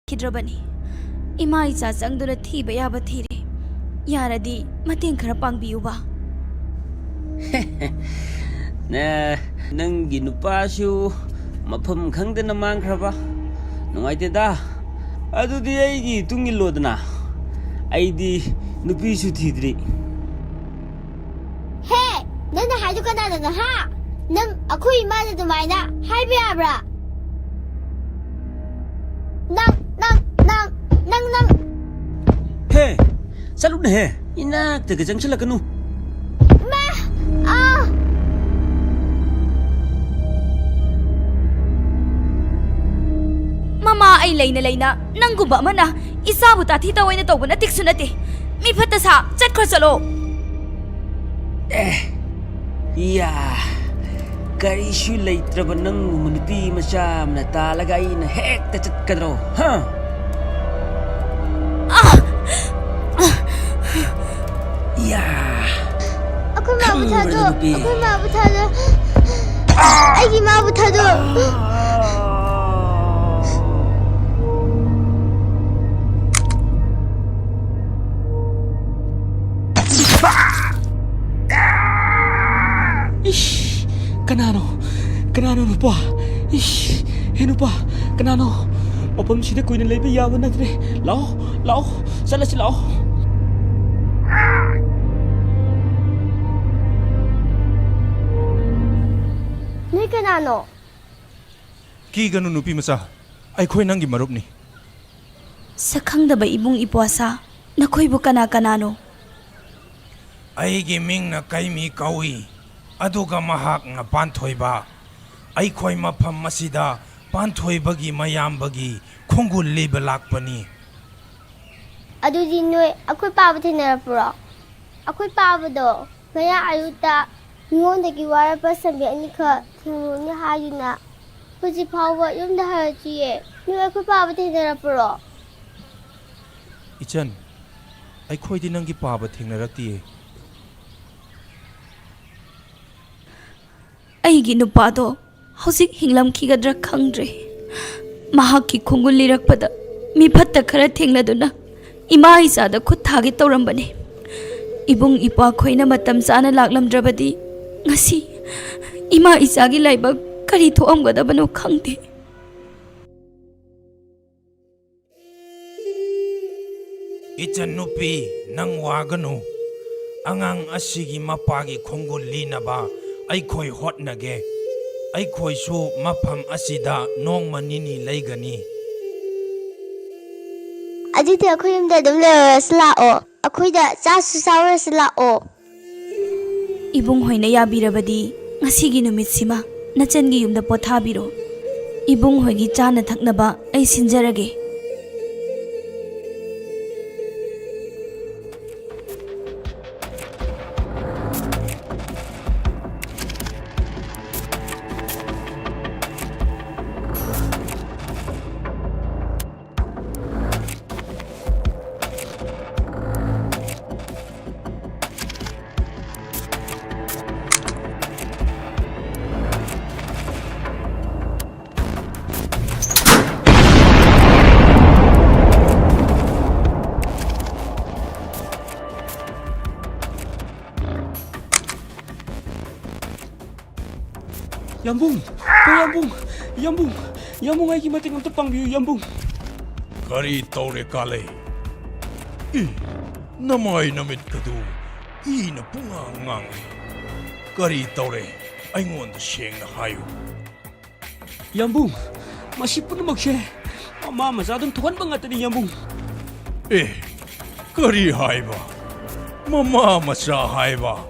खिद्रबनी इमा इचा चंगदुना थीबा याबा थीरे यारदी मतें खरा पांगबियुबा नंगी नुपासु मफम खंगदना मांगखरबा नुंगाइतेदा अदुदि आइगी तुंगिलोदना आइदी नुपीसु थीद्री हे नंना हाइदु कनाना हा नंग अखोई इमाना दुमाइना हाइबे याब्रा नंग हे चलुन हे इना तक जंगसलकनु मा ममा आई लेना नंगुबा मना इसाबु ताथी तवैना तौबना तिक्सु नते मी फत्ता सा चटखर चलो या करिसु लेत्रब नंगु नुपी मचा मना तालगा इन हेक्ता चटकद्रो हा या अखोई माबु थादो आइगी माबु थादो Kanano nupa ish he nupa kanano mapam sida kuina leiba yaba natre lao salasi lao ni kanano ki ganu nupi masa ai khoi nangi marup ni sakhangdaba ibung ipwasa nakhoibu kanano ai gi ming na kai mi kawi aduga mahak nga panthoiba ai khoi mafam masida panthoibagi mayambagi khongul leba lakpani adudi noi akhoi pabu thena pura akhoi pabu do ngaya ayuta ngonda gi wara pasambi ani kha thunu ni hayuna puji phawa yumda hajiye noi akhoi pabu thena pura ichan ai khoi di nangi paba thengnarakti ꯑꯩꯒꯤ ꯅꯨꯄꯥꯗꯣ ꯍꯧꯖꯤꯛ ꯍꯤꯡꯂꯝꯈꯤꯒꯗ꯭ꯔꯥ ꯈꯪꯗ꯭ꯔꯦ ꯃꯍꯥꯛꯀꯤ ꯈꯣꯡꯒꯨꯜ ꯂꯤꯔꯛꯄꯗ ꯃꯤ ꯐꯠꯇ ꯈꯔ ꯊꯦꯡꯅꯗꯨꯅ ꯏꯃꯥ ꯏꯆꯥꯗ ꯈꯨꯠ ꯊꯥꯒꯦ ꯇꯧꯔꯝꯕꯅꯤ ꯏꯕꯨꯡ ꯏꯄ꯭ꯋꯥ ꯈꯣꯏꯅ ꯃꯇꯝ ꯆꯥꯅ ꯂꯥꯛꯂꯝꯗ꯭ꯔꯕꯗꯤ ꯉꯁꯤ ꯏꯃꯥ ꯏꯆꯥꯒꯤ ꯂꯥꯏꯕꯛ ꯀꯔꯤ ꯊꯣꯛꯑꯝꯒꯗꯕꯅꯣ ꯈꯪꯗꯦ ichan nupi nang waganu angang asigi mapagi khongul linaba ai khoi hotnage ai khoi su mafam asida nongma nini leigani adite akhoi yumda dum leslao akhoi da chasu sawraslao ibung hoina yabirabadi ngasigi numitсима nachangi yumda pothabiro ibung hoigi chana thaknaba ai sinjarage Yambung ai ki mating amta pangbiu Yambung kari tore kale namai namit kadu na punga ngang kari tore ai ngon da sheng na hayu Yambung masi punamak siya mama masadong tukan ba nga tani Yambung kari haiba mama masa haiba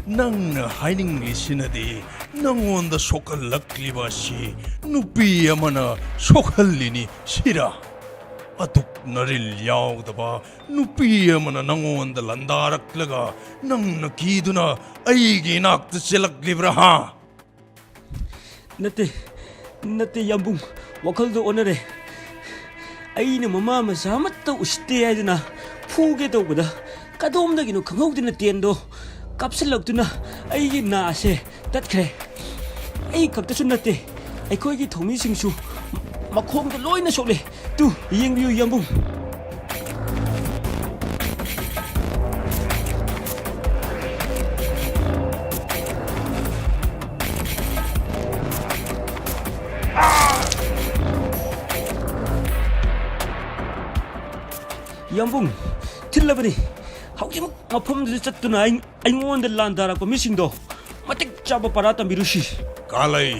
nang na hiding lisinadi nangon da sokal lakliba si nupi amana sokal lini sira atuk naril yaw daba nupi amana nangon da landarak laga nang nakiduna aigi nak da silak libra ha nate Yambung wakal do onare aina mama masamat ta uste aiduna fuge do bada kadom dagino khanghaudina tiendo kapsalakduna aigi naase tatkhre ai khakta sunate aikoi gi thomi singsu ꯃꯈꯣꯡꯗ ꯂꯣꯏꯅ ꯁꯣꯛꯂꯦ two ꯌꯦꯡꯕꯤꯌꯨ ꯌꯥꯝꯕꯨꯡ ꯌꯥꯝꯕꯨꯡ ꯊꯤꯜꯂꯕꯅꯤ ꯍꯧꯖꯤꯛꯃꯛ ꯃꯐꯝꯗꯨꯗ ꯆꯠꯇꯨꯅ ꯑꯩꯉꯣꯟꯗ ꯂꯥꯟꯗꯥꯔꯛꯄ ꯃꯤꯁꯤꯡꯗꯣ ꯃꯇꯤꯛ ꯆꯥꯕ ꯄꯔꯥ ꯇꯝꯕꯤꯔꯨꯁꯤ ꯀꯥꯂꯩ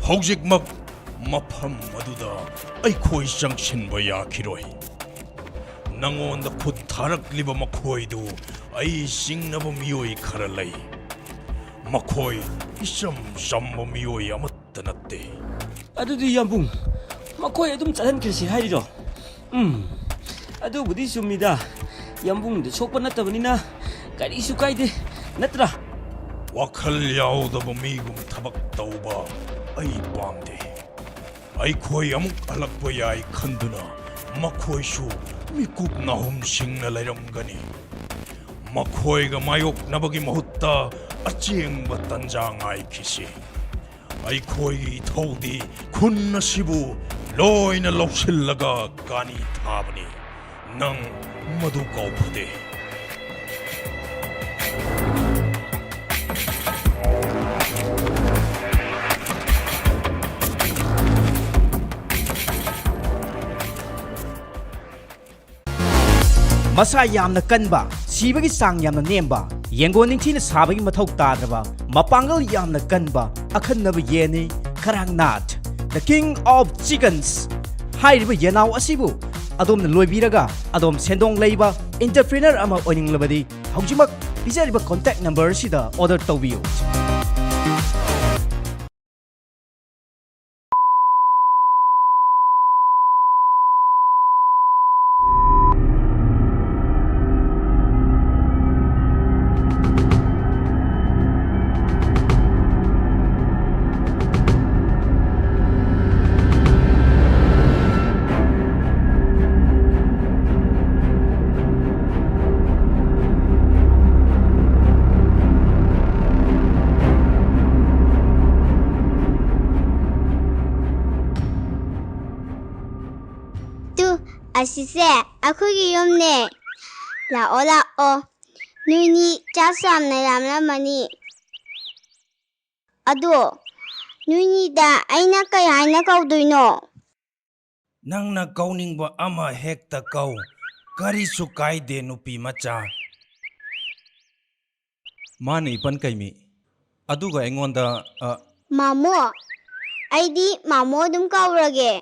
ꯍꯧꯖꯤꯛꯃꯛ ꯃꯐꯝ ꯑꯗꯨꯗ ꯑꯩꯈꯣꯏ ꯆꯪꯁꯤꯟꯕ ꯌꯥꯈꯤꯔꯣꯏ ꯅꯉꯣꯟꯗ ꯈꯨꯠ ꯊꯥꯔꯛꯂꯤꯕ ꯃꯈꯣꯏꯗꯨ ꯑꯩ ꯆꯤꯡꯅꯕ ꯃꯤꯑꯣꯏ ꯈꯔ ꯂꯩ ꯃꯈꯣꯏ ꯏꯆꯝ ꯆꯝꯕ ꯃꯤꯑꯣꯏ ꯑꯃꯠꯇ ꯅꯠꯇꯦ ꯑꯗꯨꯗꯤ ꯌꯥꯝꯕꯨꯡ ꯃꯈꯣꯏ ꯑꯗꯨꯝ ꯆꯠꯍꯟꯈ꯭ꯔꯁꯤ ꯍꯥꯏꯔꯤꯔꯣ ꯑꯗꯨꯕꯨꯗꯤ ꯆꯨꯝꯃꯤꯗ ꯌꯥꯝꯕꯨꯡꯗ ꯁꯣꯛꯄ ꯅꯠꯇꯕꯅꯤꯅ ꯀꯔꯤꯁꯨ ꯀꯥꯏꯗꯦ ꯅꯠꯇ꯭ꯔꯥ ꯋꯥꯈꯜ ꯌꯥꯎꯗꯕ ꯃꯤꯒꯨꯝ ꯊꯕꯛ ꯇꯧꯕ ꯑꯩ ꯄꯥꯝꯗꯦ ꯑꯩꯈꯣꯏ ꯑꯃꯨꯛ ꯍꯜꯂꯛꯄ ꯌꯥꯏ ꯈꯟꯗꯨꯅ ꯃꯈꯣꯏꯁꯨ ꯃꯤꯀꯨꯞ ꯅꯥꯍꯨꯝ ꯁꯤꯡꯅ ꯂꯩꯔꯝꯒꯅꯤ ꯃꯈꯣꯏꯒ ꯃꯥꯌꯣꯛꯅꯕꯒꯤ ꯃꯍꯨꯠꯇ ꯑꯆꯦꯡꯕ ꯇꯟꯖꯥ ꯉꯥꯏꯈꯤꯁꯤ ꯑꯩꯈꯣꯏꯒꯤ ꯏꯊꯧꯗꯤ ꯈꯨꯟ ꯑꯁꯤꯕꯨ ꯂꯣꯏꯅ ꯂꯧꯁꯤꯜꯂꯒ ꯀꯥꯅꯤ ꯊꯥꯕꯅꯤ ꯅꯪ ꯃꯗꯨ ꯀꯥꯎꯐꯗꯦ ꯃꯁꯥ ꯌꯥꯝꯅ ꯀꯟꯕ ꯁꯤꯕꯒꯤ ꯆꯥꯡ ꯌꯥꯝꯅ ꯅꯦꯝꯕ ꯌꯦꯡꯒꯣꯟ ꯅꯤꯡꯊꯤꯅ ꯁꯥꯕꯒꯤ ꯃꯊꯧ ꯇꯥꯗ꯭ꯔꯕ ꯃꯄꯥꯡꯒꯜ ꯌꯥꯝꯅ ꯀꯟꯕ ꯑꯈꯟꯅꯕ ꯌꯦꯟꯅꯤ ꯀꯔꯥꯡꯅꯥꯊ ꯗ ꯀꯤꯡ ꯑꯣꯐ ꯆꯤꯀꯟꯁ ꯍꯥꯏꯔꯤꯕ ꯌꯦꯅꯥꯎ ꯑꯁꯤꯕꯨ ꯑꯗꯣꯝꯅ ꯂꯣꯏꯕꯤꯔꯒ ꯑꯗꯣꯝ ꯁꯦꯟꯗꯣꯡ ꯂꯩꯕ ꯏꯟꯇꯔꯄ꯭ꯔꯤꯅꯔ ꯑꯃ ꯑꯣꯏꯅꯤꯡꯂꯕꯗꯤ ꯍꯧꯖꯤꯛꯃꯛ ꯄꯤꯖꯔꯤꯕ ꯀꯣꯟꯇꯦꯛ ꯅꯝꯕꯔ ꯑꯁꯤꯗ ꯑꯣꯔꯗꯔ ꯇꯧꯕꯤꯌꯨ ꯑꯁꯤꯁꯦ ꯑꯩꯈꯣꯏꯒꯤ ꯌꯨꯝꯅꯦ ꯂꯥꯛꯑꯣ ꯂꯥꯛꯑꯣ ꯅꯣꯏꯅꯤ ꯆꯥꯛꯁꯨ ꯌꯥꯝꯅ ꯌꯥꯝꯂꯝꯃꯅꯤ ꯑꯗꯣ ꯅꯣꯏꯅꯤꯗ ꯑꯩꯅ ꯀꯩ ꯍꯥꯏꯅ ꯀꯧꯗꯣꯏꯅꯣ ꯅꯪꯅ ꯀꯧꯅꯤꯡꯕ ꯑꯃ ꯍꯦꯛꯇ ꯀꯧ ꯀꯔꯤꯁꯨ ꯀꯥꯏꯗꯦ ꯅꯨꯄꯤ ꯃꯆꯥ ꯃꯥꯅ ꯏꯄꯟ ꯀꯩꯃꯤ ꯑꯗꯨꯒ ꯑꯩꯉꯣꯟꯗ ꯃꯥꯃꯣ ꯑꯩꯗꯤ ꯃꯥꯃꯣ ꯑꯗꯨꯝ ꯀꯧꯔꯒꯦ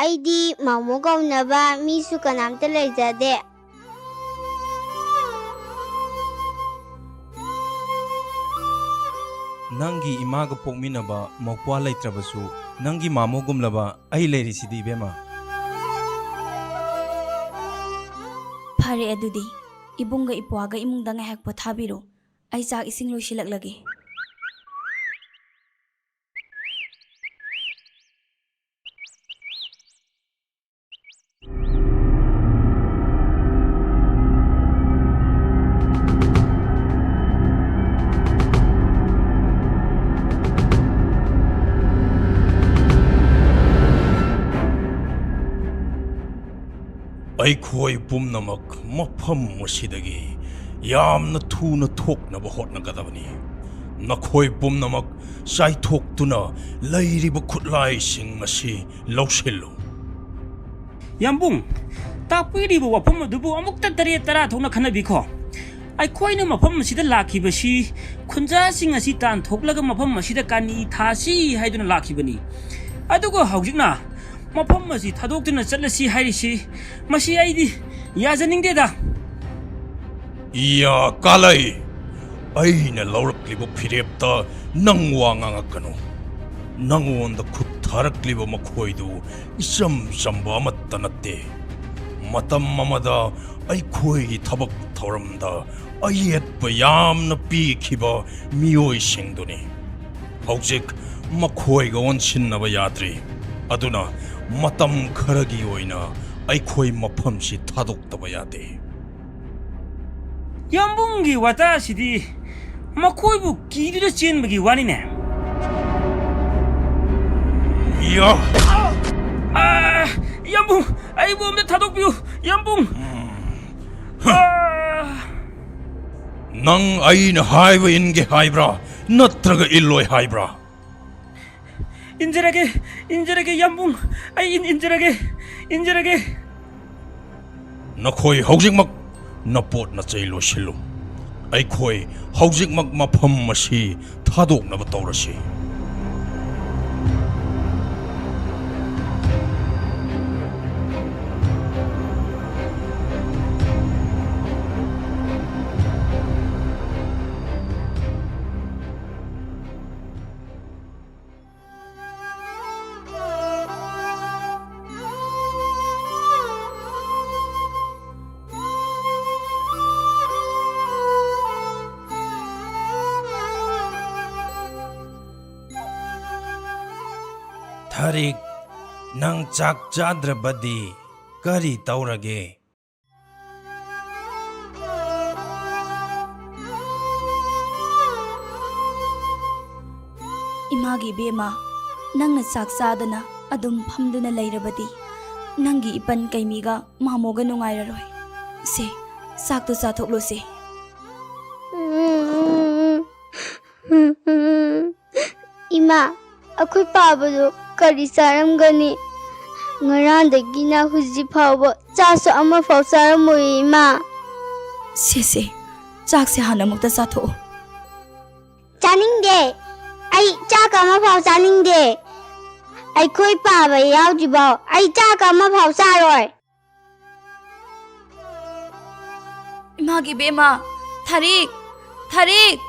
ꯑꯩꯗꯤ ꯃꯥꯃꯣ ꯀꯧꯅꯕ ꯃꯤꯁꯨ ꯀꯅꯥꯝꯇ ꯂꯩꯖꯗꯦ ꯅꯪꯒꯤ ꯏꯃꯥꯒ ꯄꯣꯛꯃꯤꯟꯅꯕ ꯃꯧꯄ꯭ꯋꯥ ꯂꯩꯇ꯭ꯔꯕꯁꯨ ꯅꯪꯒꯤ ꯃꯥꯃꯣꯒꯨꯝꯂꯕ ꯑꯩ ꯂꯩꯔꯤꯁꯤꯗꯤ ꯏꯕꯦꯝꯃ ꯐꯔꯦ ꯑꯗꯨꯗꯤ ꯏꯕꯨꯡꯒ ꯏꯄ꯭ꯋꯥꯒ ꯏꯃꯨꯡꯗ ꯉꯥꯏꯍꯥꯛ ꯄꯣꯊꯥꯕꯤꯔꯣ ꯑꯩ ꯆꯥꯛ ꯏꯁꯤꯡ ꯂꯣꯏꯁꯤꯜꯂꯛꯂꯒꯦ ꯑꯩꯈꯣꯏ ꯄꯨꯝꯅꯃꯛ ꯃꯐꯝ ꯑꯁꯤꯗꯒꯤ ꯌꯥꯝꯅ ꯊꯨꯅ ꯊꯣꯛꯅꯕ ꯍꯣꯠꯅꯒꯗꯕꯅꯤ ꯅꯈꯣꯏ ꯄꯨꯝꯅꯃꯛ ꯆꯥꯏꯊꯣꯛꯇꯨꯅ ꯂꯩꯔꯤꯕ ꯈꯨꯠꯂꯥꯏꯁꯤꯡ ꯑꯁꯤ ꯂꯧꯁꯤꯜꯂꯨ ꯌꯥꯝꯕꯨꯡ ꯇꯥꯛꯄꯤꯔꯤꯕ ꯋꯥꯐꯝ ꯑꯗꯨꯕꯨ ꯑꯃꯨꯛꯇ ꯇꯔꯦꯠ ꯇꯔꯥ ꯊꯣꯛꯅ ꯈꯟꯅꯕꯤꯈꯣ ꯑꯩꯈꯣꯏꯅ ꯃꯐꯝ ꯑꯁꯤꯗ ꯂꯥꯛꯈꯤꯕꯁꯤ ꯈꯨꯟꯖꯥꯁꯤꯡ ꯑꯁꯤ ꯇꯥꯟꯊꯣꯛꯂꯒ ꯃꯐꯝ ꯑꯁꯤꯗ ꯀꯥꯅꯤ ꯊꯥꯁꯤ ꯍꯥꯏꯗꯨꯅ ꯂꯥꯛꯈꯤꯕꯅꯤ ꯑꯗꯨꯒ ꯍꯧꯖꯤꯛꯅ ꯃꯐꯝ ꯑꯁꯤ ꯊꯥꯗꯣꯛꯇꯨꯅ ꯆꯠꯂꯁꯤ ꯍꯥꯏꯔꯤꯁꯤ ꯃꯁꯤ ꯑꯩꯗꯤ ꯌꯥꯖꯅꯤꯡꯗꯦꯗ ꯏꯌꯥ ꯀꯥꯂꯩ ꯑꯩꯅ ꯂꯧꯔꯛꯂꯤꯕ ꯐꯤꯔꯦꯞꯇ ꯅꯪ ꯋꯥ ꯉꯥꯡꯉꯛꯀꯅꯨ ꯅꯪꯉꯣꯟꯗ ꯈꯨꯠ ꯊꯥꯔꯛꯂꯤꯕ ꯃꯈꯣꯏꯗꯨ ꯏꯆꯝ ꯆꯝꯕ ꯑꯃꯠꯇ ꯅꯠꯇꯦ ꯃꯇꯝ ꯑꯃꯗ ꯑꯩꯈꯣꯏꯒꯤ ꯊꯕꯛ ꯊꯧꯔꯝꯗ ꯑꯌꯦꯠꯄ ꯌꯥꯝꯅ ꯄꯤꯈꯤꯕ ꯃꯤꯑꯣꯏꯁꯤꯡꯗꯨꯅꯤ ꯍꯧꯖꯤꯛ ꯃꯈꯣꯏꯒ ꯑꯣꯟꯁꯤꯟꯅꯕ ꯌꯥꯗ꯭ꯔꯤ ꯑꯗꯨꯅ ꯃꯇꯝ ꯈꯔꯒꯤ ꯑꯣꯏꯅ ꯑꯩꯈꯣꯏ ꯃꯐꯝꯁꯤ ꯊꯥꯗꯣꯛꯇꯕ ꯌꯥꯗꯦ ꯌꯥꯝꯕꯨꯡꯒꯤ ꯋꯥꯇꯥꯁꯤꯗꯤ ꯃꯈꯣꯏꯕꯨ ꯀꯤꯗꯨꯅ ꯆꯦꯟꯕꯒꯤ ꯋꯥꯅꯤꯅꯦ या ꯌꯥꯝꯕꯨꯡ ꯑꯩꯕꯨ ꯑꯝꯇ ꯊꯥꯗꯣꯛꯄꯤꯌꯨ ꯌꯥꯝꯕꯨꯡ ꯅꯪ ꯑꯩꯅ ꯍꯥꯏꯕ ꯏꯟꯒꯦ ꯍꯥꯏꯕ꯭ꯔꯥ ꯅꯠꯇ꯭ꯔꯒ ꯏꯜꯂꯣꯏ ꯍꯥꯏꯕ꯭ꯔꯥ 인절하게 얌붕 아이 인절하게 너코이 hꯧ직막 너봇 나짜이 로실로 아이코이 hꯧ직막 마품 마시 타독나바 떠오르시 타릭 낭 짝짜드라바디 까리 떠오르게 इमागी बेमा नंगना चाक चादना अदुम फमदुना लैरबदी नंगी इपन कैमीगा मामोगा नुंगाइररोय से चाक तो चाथोकलो से इमा अखोई पाबदो करी चारमगनी ngaraandagina huji phawba chasu ama phaw charamoi ima से चाक से हाना मुक्ता चाथो चानिंगदे ai chak ama phaw chaningde ai khoi paba yaujibao ai chak ama phaw charoi Imangi बेमा थारिक थारिक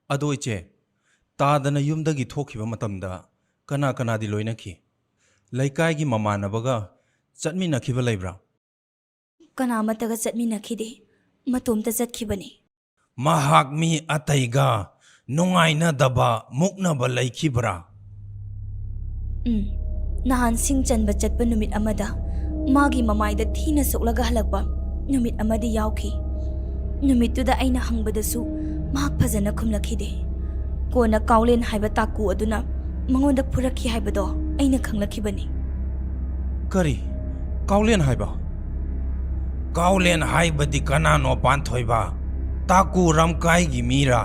अदो इचे तादना युमदगी थोखिबा मतमदा कना कनादि लोइनखि लैकायगी ममानबगा चटमिनखिबा लैब्रा कनामतगा चटमिनखिदे मतोमता चटखिबनी महाक मी अतैगा नुंगाइनदबा मुक्नबा लैखिब्रा नहान सिंह चनबा चटपा नुमित अमदा मागी ममाइदा थीना सोक्लगा हलकपा नुमित अमदी यावखि नुमितुदा अइना हंगबदसु महाक फजना खुमलखिदे कोना काउलेन हाइबा ताकू अदुना मंगोंदा फुरखि हाइबदो अइना खंगलखिबनी करी काउलेन हाइबा काउलेन हाइबदी कनानो पांथोइबा ताकू रमकाइगी मीरा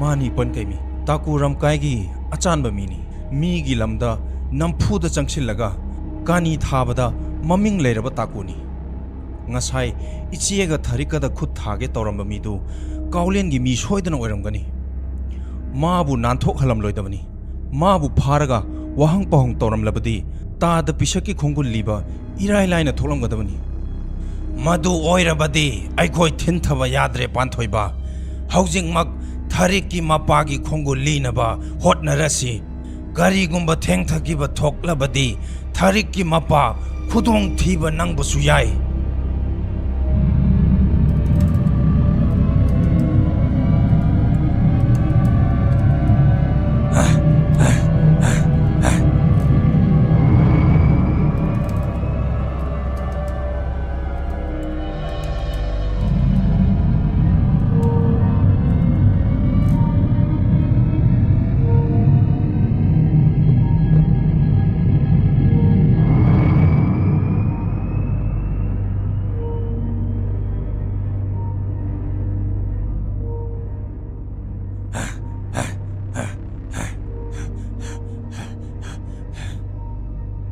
मानी पन कैमी ताकू रमकायगी अचानबा मीनी मीगी लमदा नमफुदा चंगसिलगा कानी थाबदा ममिंग लेरबा ताकूनी ngasai ichiega tharikada khut thage tawramba midu kaulen gi mi soidana oiramgani mabu nanthok halam loidabani mabu pharaga wahang pahong tawramlabadi ta da pisaki khongul liba irai laina tholamgadabani मधु ओइरबदी अखोई थिनथबा याद्रे पांथोइबा हौजिंगमक थारिकि मपागी खोंगु लीनबा होटनरसी गारीगुंबा थेंगथकिबा थोक्लबदी थारिकि मपा खुदोंग थीबा नंगबसु याई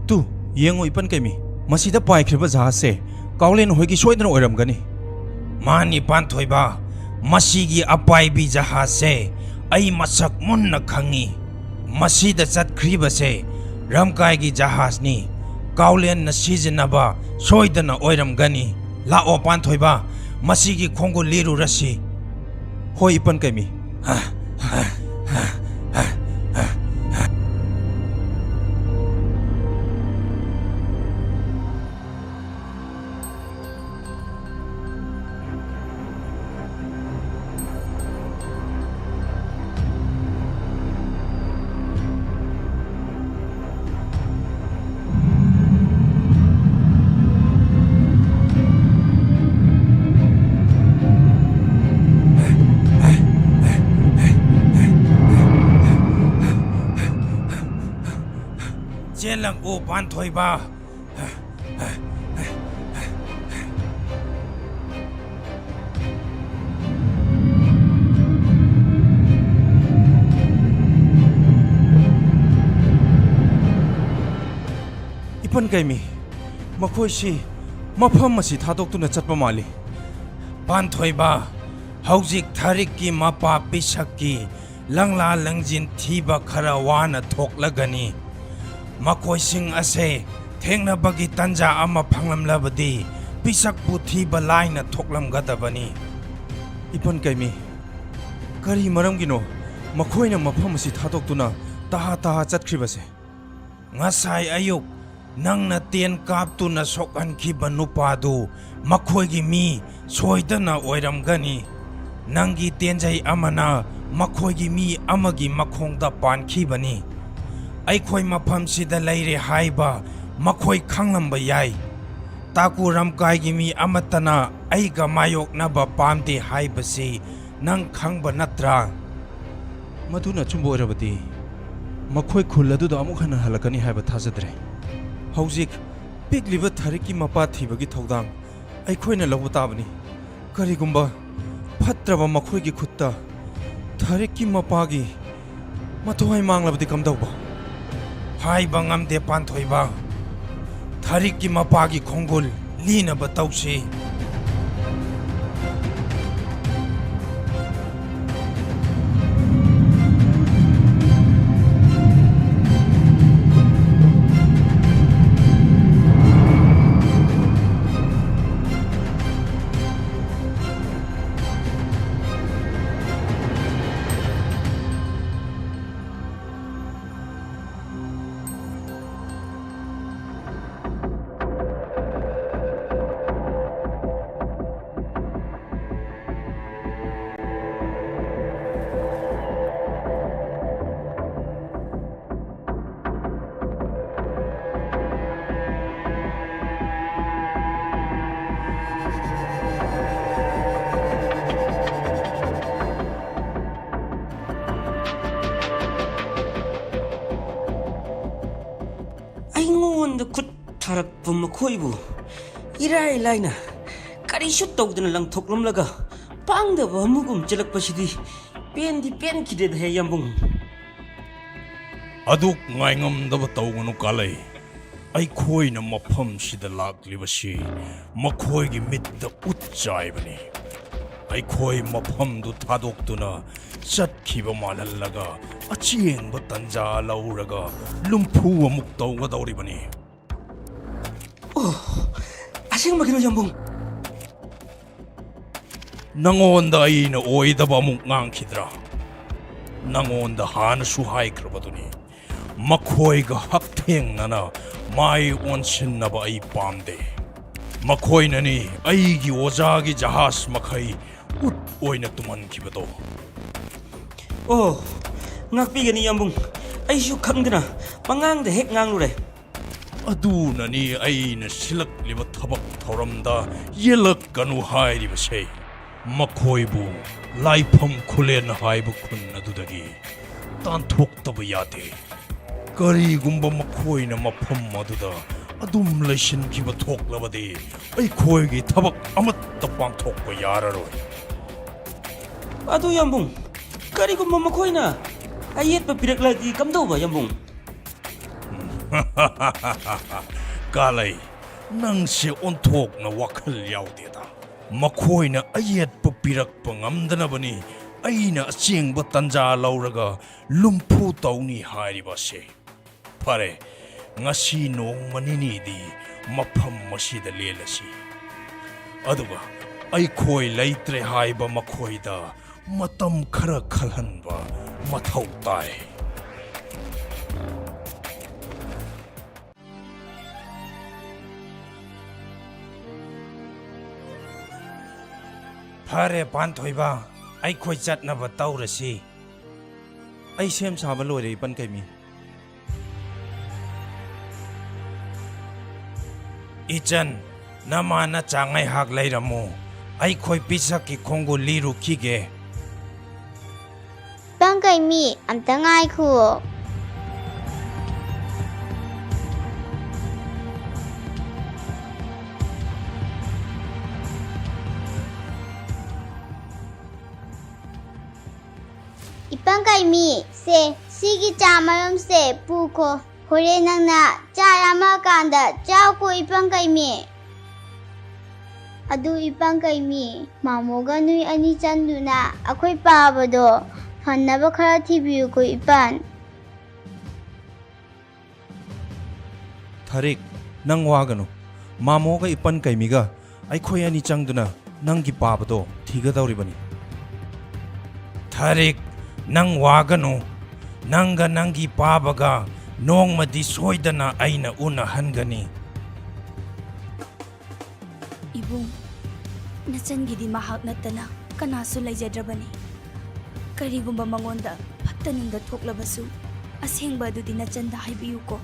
तू येंगो इपन chemo मसीदा पाइख्रिबा जहासे काउलेन होइगी सोइदना ओइरमगनी मानी पांथोइबा मसीगी अपाइबी जहासे आई मसक मुन्न खंगी मसीदा चतख्रिबसे रमकाइगी जहाजनी काउलेन न सिजनबा सोइदना ओइरमगनी लाओ पांथोइबा मसीगी खोंगु लिरु रसी होइ इपन कैमी चेलक ओ पांथोइबा इपन chemo मखोइसी मफम असी थादोक्तुना चटपा माली पांथोइबा हौजिक थारिक की मपा पिसक की लंगला लंजिन थीबा खरा वाना थोकलगनी मखोइसिंग असे थेंगनबगी तंजा अमा फंगलमलबदी पिसक पुथीबा लाइना थोकलमगदबनी इपन कैमी करी मरमगिनो मखोइना मफम असी थादोक्तुना ताहा ताहा चटख्रिबसे ngasai ayuk nangna ten kaptuna sokan khiba nupadu makhoi mi soidana oiramgani nangi tenjai amana makhoi mi amagi makhongda pankhibani aikhoi mafam sida leire haiba makhoi khanglamba yai taku ramkai gi mi amatana aiga mayok naba pamde haibasi nang khangba natra मधुना चुम्बो ओरबदी मखोय खुल अदुदा अमुक हन हलकनी हाइबा थाजद्रे हौजिक पिगलिबा थारिकी Mopa थीबगी थौदांग अइखोयना लौबा ताबनी करिगुम्बा फत्रबा मखोयगी खुत्ता थारिकी मपागी मथोय मांगलबदी कमदौबा हाइबा ngamde panthoiba थारिकी मपागी खोंगुल लीनबा तौसी ꯑꯩꯉꯣꯟꯗ ꯈꯨꯠ ꯊꯥꯔꯛꯄ ꯃꯈꯣꯏꯕꯨ ꯏꯔꯥꯏ ꯂꯥꯏꯅ ꯀꯔꯤꯁꯨ ꯇꯧꯗꯅ ꯂꯪꯊꯣꯛꯂꯝꯂꯒ ꯄꯥꯡꯗꯕ ꯑꯃꯒꯨꯝ ꯆꯠꯂꯛꯄꯁꯤꯗꯤ ꯄꯦꯟꯗꯤ ꯄꯦꯟꯈꯤꯗꯦꯗ ꯍꯦ ꯌꯥꯝꯕꯨꯡ ꯑꯗꯨꯛ ꯉꯥꯏꯉꯝꯗꯕ ꯇꯧꯒꯅꯨ ꯀꯥꯂꯩ ꯑꯩꯈꯣꯏꯅ ꯃꯐꯝꯁꯤꯗ ꯂꯥꯛꯂꯤꯕꯁꯤ ꯃꯈꯣꯏꯒꯤ ꯃꯤꯠꯇ ꯎꯠ ꯆꯥꯏꯕꯅꯤ ꯑꯩꯈꯣꯏ ꯃꯐꯝꯗꯨ ꯊꯥꯗꯣꯛꯇꯨꯅ ꯆꯠꯈꯤꯕ ꯃꯥꯜꯍꯜꯂꯒ ꯑꯆꯦꯡꯕ ꯇꯟꯖꯥ ꯂꯧꯔꯒ ꯂꯨꯝꯐꯨ ꯑꯃꯨꯛ ꯇꯧꯒꯗꯧꯔꯤꯕꯅꯤ ꯑꯁꯦꯡꯕꯒꯤꯔꯣ ꯌꯥꯝꯕꯨꯡ ꯅꯉꯣꯟꯗ ꯑꯩꯅ ꯑꯣꯏꯗꯕ ꯑꯃꯨꯛ ꯉꯥꯡꯈꯤꯗ꯭ꯔꯥ ꯅꯉꯣꯟꯗ ꯍꯥꯟꯅꯁꯨ ꯍꯥꯏꯈ꯭ꯔꯕꯗꯨꯅꯤ ꯃꯈꯣꯏꯒ ꯍꯛꯊꯦꯡꯅꯅ ꯃꯥꯏ ꯑꯣꯟꯁꯤꯟꯅꯕ ꯑꯩ ꯄꯥꯝꯗꯦ ꯃꯈꯣꯏꯅꯅꯤ ꯑꯩꯒꯤ ꯑꯣꯖꯥꯒꯤ ꯖꯍꯥꯖ ꯃꯈꯩ ꯎꯠ ꯑꯣꯏꯅ ꯇꯨꯝꯍꯟꯈꯤꯕꯗꯣ ꯑꯣ ꯉꯥꯛꯄꯤꯒꯅꯤ ꯌꯥꯝꯕꯨꯡ ꯑꯩꯁꯨ ꯈꯪꯗꯅ ꯄꯉꯥꯡꯗ ꯍꯦꯛ ꯉꯥꯡꯂꯨꯔꯦ ꯑꯗꯨꯅꯅꯤ ꯑꯩꯅ ꯁꯤꯜꯂꯛꯂꯤꯕ ꯊꯕꯛ ꯊꯧꯔꯝꯗ ꯌꯦꯜꯂꯛꯀꯅꯨ ꯍꯥꯏꯔꯤꯕꯁꯦ ꯃꯈꯣꯏꯕꯨ ꯂꯥꯏꯐꯝ ꯈꯨꯂꯦꯟ ꯍꯥꯏꯕ ꯈꯨꯟ ꯑꯗꯨꯗꯒꯤ ꯇꯥꯟꯊꯣꯛꯇꯕ ꯌꯥꯗꯦ ꯀꯔꯤꯒꯨꯝꯕ ꯃꯈꯣꯏꯅ ꯃꯐꯝ ꯑꯗꯨꯗ ꯑꯗꯨꯝ ꯂꯩꯁꯤꯟꯈꯤꯕ ꯊꯣꯛꯂꯕꯗꯤ ꯑꯩꯈꯣꯏꯒꯤ ꯊꯕꯛ ꯑꯃꯠꯇ ꯄꯥꯡꯊꯣꯛꯄ ꯌꯥꯔꯔꯣꯏ ꯑꯗꯨ ꯌꯥꯝꯕꯨꯡ ꯀꯔꯤꯒꯨꯝꯕ ꯃꯈꯣꯏꯅ ꯑꯌꯦꯠꯄ ꯄꯤꯔꯛꯂꯗꯤ ꯀꯝꯗꯧꯕ ꯌꯥꯝꯕꯨꯡ ꯀꯥꯂꯩ ꯅꯪꯁꯦ ꯑꯣꯟꯊꯣꯛꯅ ꯋꯥꯈꯜ ꯌꯥꯎꯗꯦꯗ ꯃꯈꯣꯏꯅ ꯑꯌꯦꯠꯄ ꯄꯤꯔꯛꯄ ꯉꯝꯗꯅꯕꯅꯤ ꯑꯩꯅ ꯑꯆꯦꯡꯕ ꯇꯟꯖꯥ ꯂꯧꯔꯒ ꯂꯨꯝꯐꯨ ꯇꯧꯅꯤ ꯍꯥꯏꯔꯤꯕꯁꯦ ꯐꯔꯦ ꯉꯁꯤ ꯅꯣꯡꯃ ꯅꯤꯅꯤꯗꯤ ꯃꯐꯝ ꯑꯁꯤꯗ ꯂꯦꯜꯂꯁꯤ ꯑꯗꯨꯒ ꯑꯩꯈꯣꯏ ꯂꯩꯇ꯭ꯔꯦ ꯍꯥꯏꯕ ꯃꯈꯣꯏꯗ ꯃꯇꯝ ꯈꯔ ꯈꯜꯍꯟꯕ ꯃꯊꯧ ꯇꯥꯏ फरे पांथोइबा अइखोइ चटनबा तौरसी ꯑꯩ ꯁꯦꯝ ꯁꯥꯕ ꯂꯣꯏꯔꯦ ꯏꯄꯟ ꯀꯩꯃꯤ इचन नमाना चांगाई हाक लैरमु अइखोइ पिसकी खोंगु लिरुखिगे Bang kay mi, amta ngay ko. इपन काइमी से सिगी चामरम से पुको होरे नंगना चायामा कांदा चाव को इपन काइमी अदु इपन काइमी मामोगा नुई अनि चंदुना अखोई पाबदो फन्नबा खरा थिबियु को इपन थारिक नंग वागनु मामोगा इपन कैमिगा अखोई अनि चंगदुना नंगी पाबदो थिगदौरिबनी थारिक नंग वागनु नंगा नंगी पाबगा नोंगमदी सोइदना अइना उना हनगनी इबुंग नचनगिदी महाक नतना कनासु लैजद्रबनी करिगुंबा मंगोंदा फत्तनुंदा थोक्लबसु असेंगबा दुदी नचनदा हाइबियुको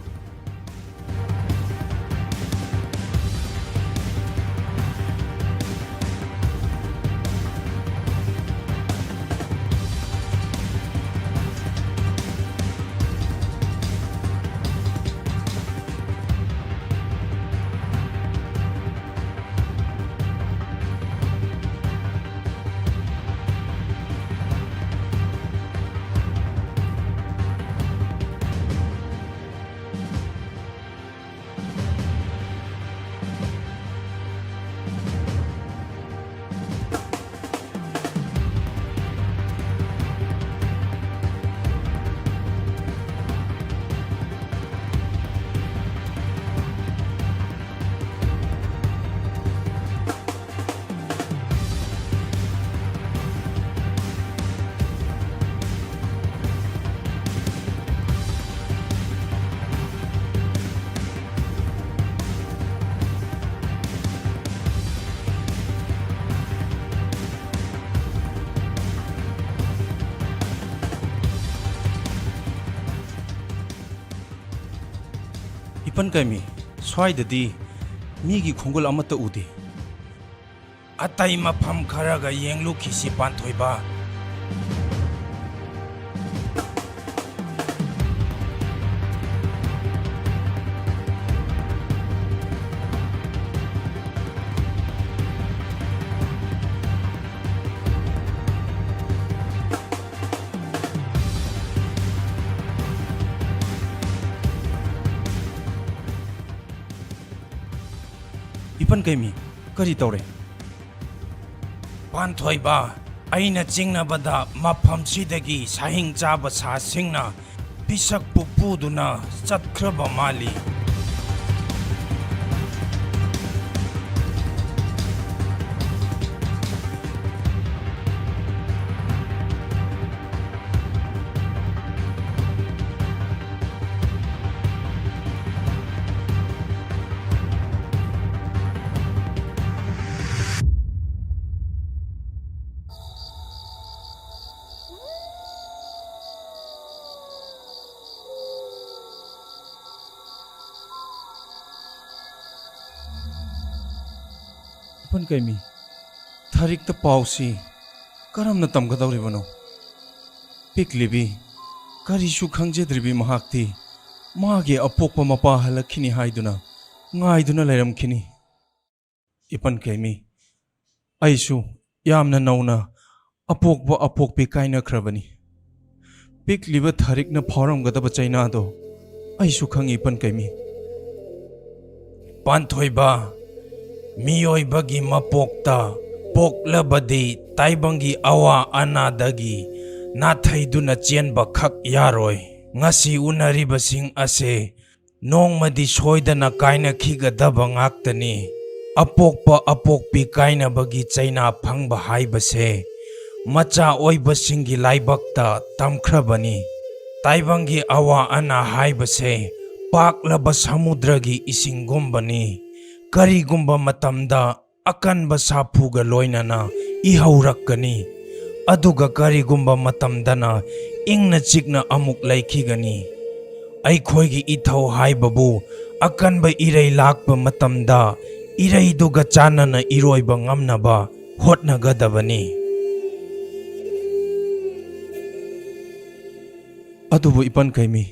इपन कैमी स्वाइददी मीगी खोंगल अमत उदे अतई मफम खरगा येंगलु खिसी पांथोइबा इपन कैमी करी तौरे पांथोइबा अइना चिंगनबदा मफम सिदगी साहिंग चाबा सासिंगना पिसक पुपुदुना चतख्रबा माली इपन कैमी थारिक त पाउसी करमना तमगदौरिबनो पिकलिबी करिसु खंजेद्रिबी महाक्ति मागे अपोकपा Mopa हलखिनी हाइदुना ngaiduna lairamkhini ipan kaimi aisu yamna nauna apokba apokpi kaina khrabani pikliba tharikna phoram gadaba chaina do aisu khangi ipan kaimi पांथोइबा मियोइबगी मपोक्ता पोक्लबदी ताइबंगी अवा अनादगी नाथैदुना चेनबा खक यारोय ngasi unaribasing ase nongmadi soidana kaina khigadaба ngaktani apokpa apokpi kaina bagi chaina phangba haibase macha oibasingi laibakta tamkhrabani taibangi awa ana haibase paklaba samudragi isingumbani karigumba matamda akanba sapuga loinana ihaurakani aduga karigumba matamdana ingna chikna amuk laikhigani ꯑꯩꯈꯣꯏꯒꯤ ꯏꯊꯧ ꯍꯥꯏꯕꯕꯨ ꯑꯀꯟꯕ ꯏꯔꯩ ꯂꯥꯛꯄ ꯃꯇꯝꯗ ꯏꯔꯩꯗꯨꯒ ꯆꯥꯟꯅꯅ ꯏꯔꯣꯏꯕ ꯉꯝꯅꯕ ꯍꯣꯠꯅꯒꯗꯕꯅꯤ adubu ipan kaimi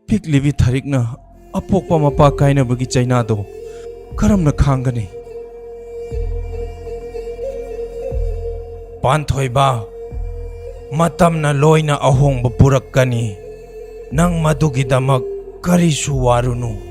piklibi tharikna apokpa mapa kaina bagi chaina do karamna khangani पांथोइबा matamna loina ahongba purakkani. Nang madugidamak karisu warunu.